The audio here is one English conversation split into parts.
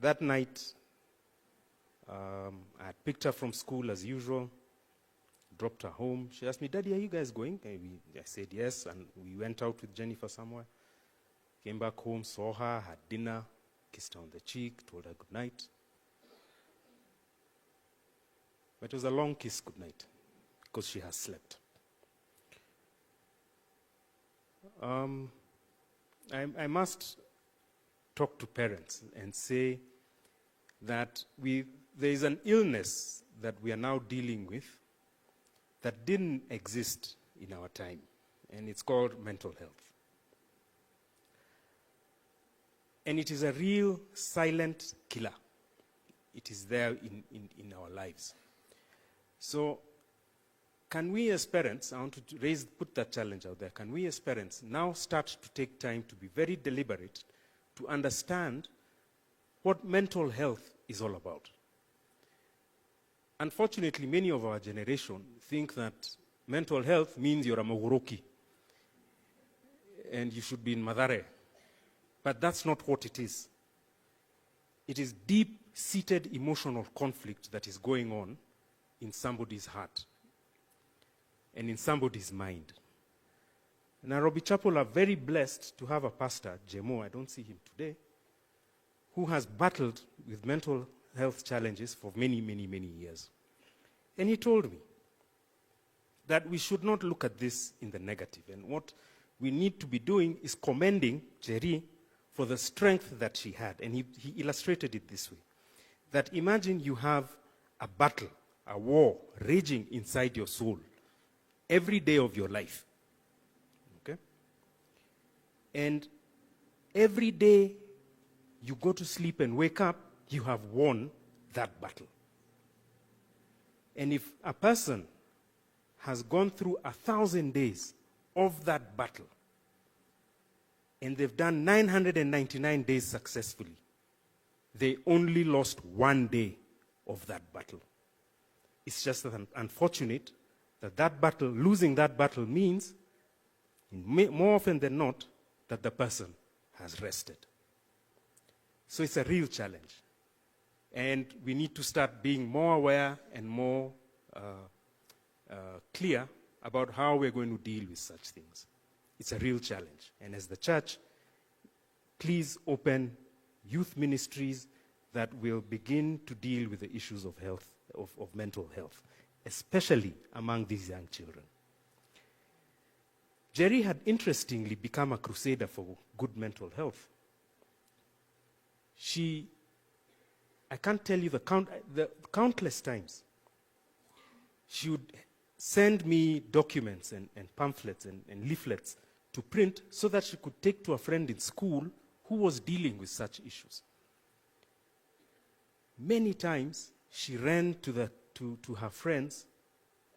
that night, I had picked her from school as usual, dropped her home. She asked me, "Daddy, are you guys going?" I said yes, and we went out with Jennifer somewhere. Came back home, saw her, had dinner, kissed her on the cheek, told her good night. But it was a long kiss good night, because she has slept. I must talk to parents and say that there is an illness that we are now dealing with that didn't exist in our time, and it's called mental health. And it is a real silent killer. It is there in our lives. So can we as parents, I want to put that challenge out there, can we as parents now start to take time to be very deliberate to understand what mental health is all about? Unfortunately, many of our generation think that mental health means you're a Mogoroki and you should be in Madare. But that's not what it is. It is deep-seated emotional conflict that is going on in somebody's heart and in somebody's mind. Nairobi Chapel are very blessed to have a pastor, Jemo, I don't see him today, who has battled with mental health challenges for many, many, many years. And he told me that we should not look at this in the negative. And what we need to be doing is commending Jerry for the strength that she had. And he illustrated it this way, that imagine you have a battle, a war raging inside your soul every day of your life. Okay? And every day you go to sleep and wake up, you have won that battle. And if a person has gone through 1,000 days of that battle, and they've done 999 days successfully, they only lost 1 day of that battle. It's just unfortunate that battle, losing that battle means, more often than not, that the person has rested. So it's a real challenge. And we need to start being more aware and more clear about how we're going to deal with such things. It's a real challenge. And as the church, please open youth ministries that will begin to deal with the issues of health, of mental health, especially among these young children. Jerry had interestingly become a crusader for good mental health. I can't tell you the countless times she would send me documents and pamphlets and leaflets to print so that she could take to a friend in school who was dealing with such issues. Many times she ran to her friends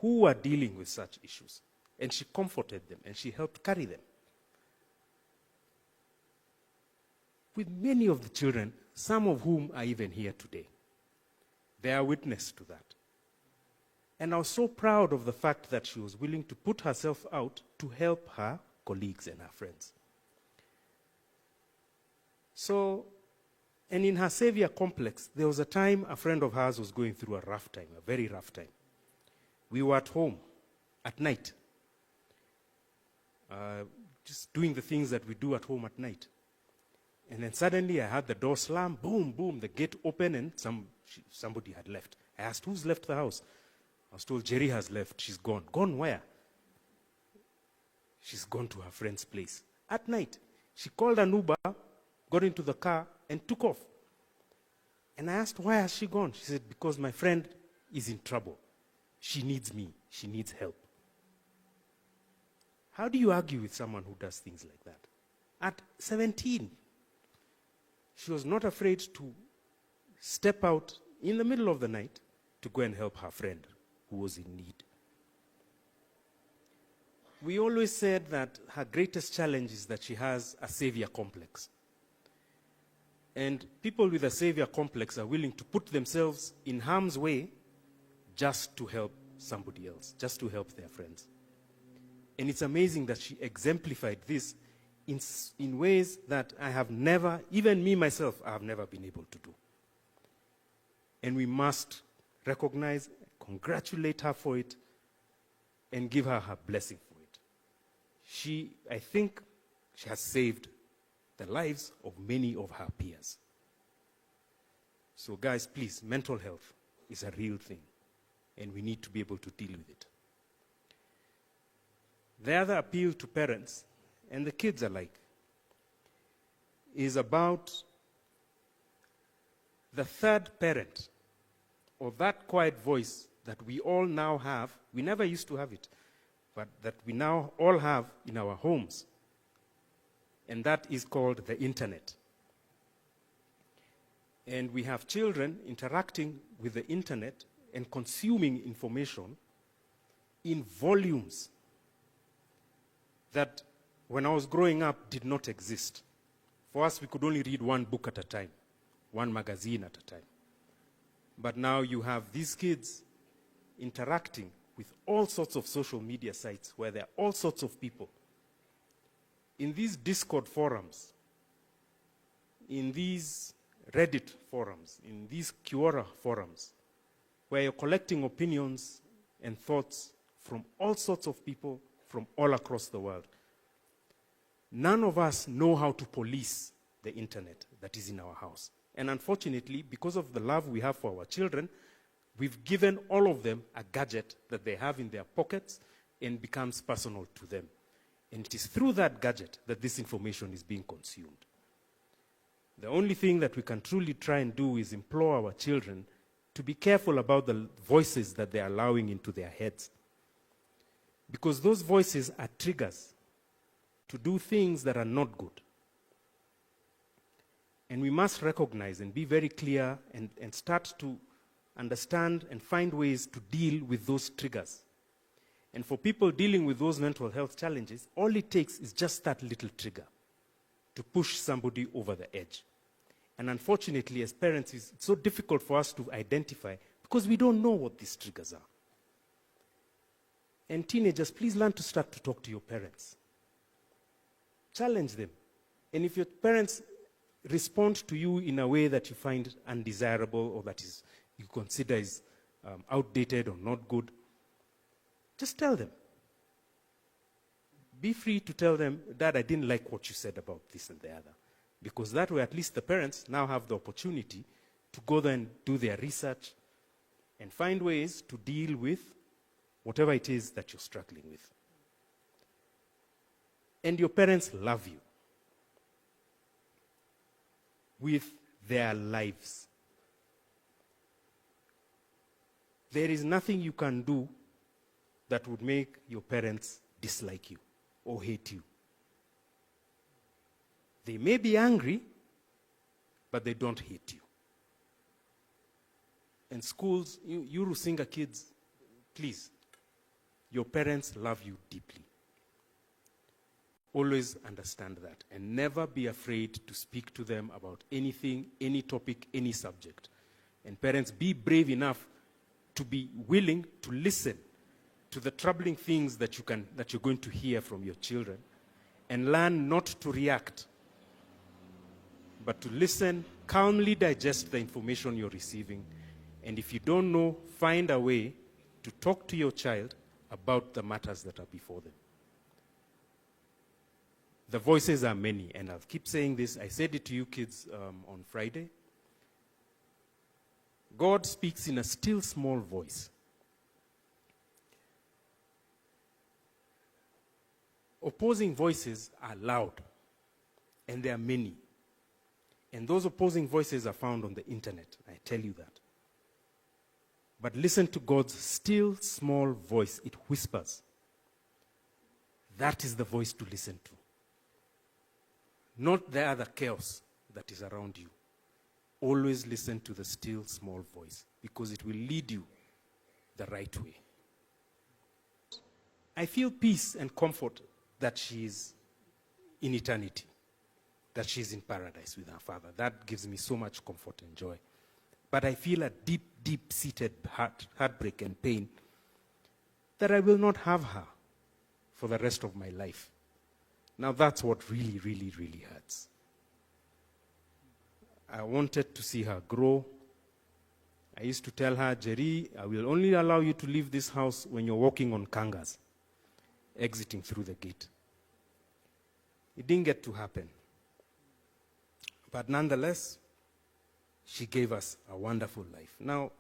who were dealing with such issues, and she comforted them and she helped carry them. With many of the children, some of whom are even here today, they are witness to that. And I was so proud of the fact that she was willing to put herself out to help her colleagues and her friends. So, and in her savior complex, there was a time a friend of hers was going through a rough time, a very rough time. We were at home at night, just doing the things that we do at home at night. And then suddenly I heard the door slam, boom, boom, the gate open, and somebody had left. I asked, who's left the house? I was told, Jerry has left, she's gone. Gone where? She's gone to her friend's place. At night, she called an Uber, got into the car, and took off. And I asked, why has she gone? She said, because my friend is in trouble. She needs me. She needs help. How do you argue with someone who does things like that? At 17, she was not afraid to step out in the middle of the night to go and help her friend who was in need. We always said that her greatest challenge is that she has a savior complex. And people with a savior complex are willing to put themselves in harm's way just to help somebody else, just to help their friends. And it's amazing that she exemplified this in ways that I have never, even me myself, I have never been able to do. And we must recognize, congratulate her for it, and give her her blessing for it. I think she has saved the lives of many of her peers. So guys, please, mental health is a real thing, and we need to be able to deal with it. The other appeal to parents, and the kids alike, is about the third parent, or that quiet voice that we all now have. We never used to have it, but that we now all have in our homes. And that is called the internet. And we have children interacting with the internet and consuming information in volumes that, when I was growing up, did not exist. For us, we could only read one book at a time, one magazine at a time. But now you have these kids interacting with all sorts of social media sites where there are all sorts of people. In these Discord forums, in these Reddit forums, in these Quora forums, where you're collecting opinions and thoughts from all sorts of people from all across the world. None of us know how to police the internet that is in our house. And unfortunately, because of the love we have for our children, we've given all of them a gadget that they have in their pockets and becomes personal to them. And it is through that gadget that this information is being consumed. The only thing that we can truly try and do is implore our children to be careful about the voices that they're allowing into their heads. Because those voices are triggers to do things that are not good. And we must recognize and be very clear and start to understand and find ways to deal with those triggers. And for people dealing with those mental health challenges, all it takes is just that little trigger to push somebody over the edge. And unfortunately, as parents, it's so difficult for us to identify because we don't know what these triggers are. And teenagers, please learn to start to talk to your parents. Challenge them. And if your parents respond to you in a way that you find undesirable or that is you consider is outdated or not good, just tell them. Be free to tell them, Dad, I didn't like what you said about this and the other. Because that way, at least the parents now have the opportunity to go there and do their research and find ways to deal with whatever it is that you're struggling with. And your parents love you with their lives. There is nothing you can do that would make your parents dislike you or hate you. They may be angry, but they don't hate you. And schools, you Rusinga kids, please, your parents love you deeply. Always understand that and never be afraid to speak to them about anything, any topic, any subject. And parents, be brave enough to be willing to listen to the troubling things that you're going to hear from your children, and learn not to react, but to listen, calmly digest the information you're receiving, and if you don't know, find a way to talk to your child about the matters that are before them. The voices are many, and I'll keep saying this. I said it to you kids on Friday. God speaks in a still small voice. Opposing voices are loud, and there are many. And those opposing voices are found on the internet, I tell you that. But listen to God's still small voice. It whispers. That is the voice to listen to. Not the other chaos that is around you. Always listen to the still small voice, because it will lead you the right way. I feel peace and comfort that she is in eternity, that she is in paradise with her Father. That gives me so much comfort and joy. But I feel a deep, deep-seated heartbreak and pain that I will not have her for the rest of my life. Now that's what really, really, really hurts. I wanted to see her grow I used to tell her, Jerry, I will only allow you to leave this house when you're walking on kangas, exiting through the gate. It didn't get to happen. But nonetheless, she gave us a wonderful life. Now,